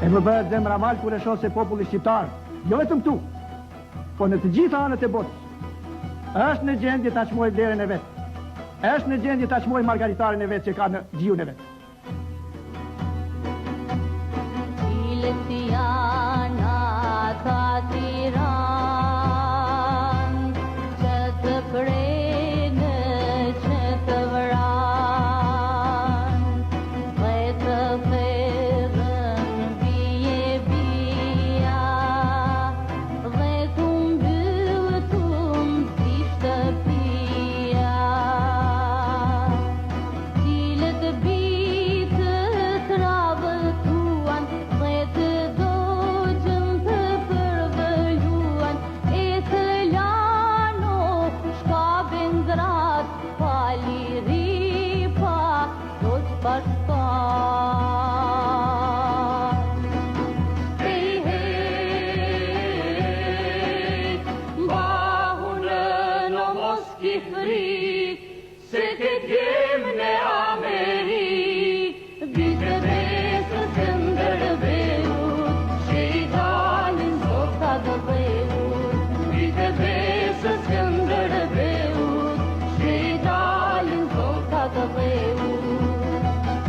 E më bëhet zemra mal kur e shoh se populli shqiptar, jo vetëm këtu, po në të gjitha anët e botës, është në gjendje ta çmojë vlerën e vet. Është në gjendje ta çmojë margaritaren e vet që ka në gjiun e vet.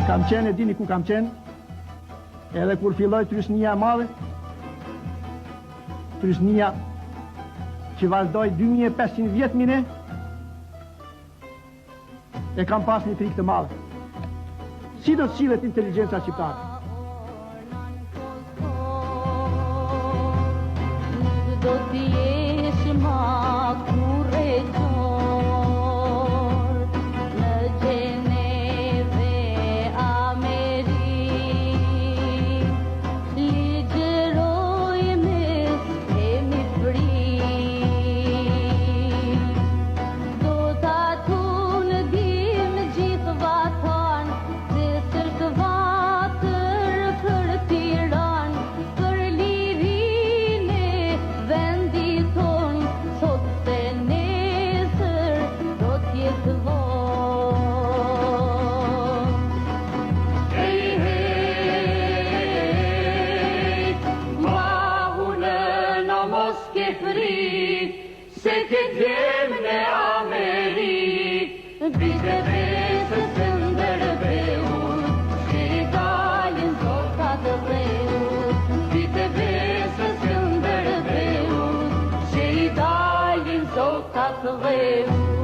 Kam qenë, e dini ku kam qenë, edhe kur filloj trysnia e madhe, trysnia që vazhdoj 2500 vjet mine, e kam pas një frikë të madhe. Si do të sillet inteligjenca shqiptare? Do t'i jesh ma kurrëtor në Gjeneve, ligjëroj mes kemi fri, do t'atun dim gjithë vatan, se sërt vatër për Tiran, për lirin e vendit ton, sot se nesër do t'jetë vonë. Se ke djemën e Amerikë, bite besës të ndërbeut, që i dalin zotat dheut, bite besës të ndërbeut, që i dalin zotat dheut.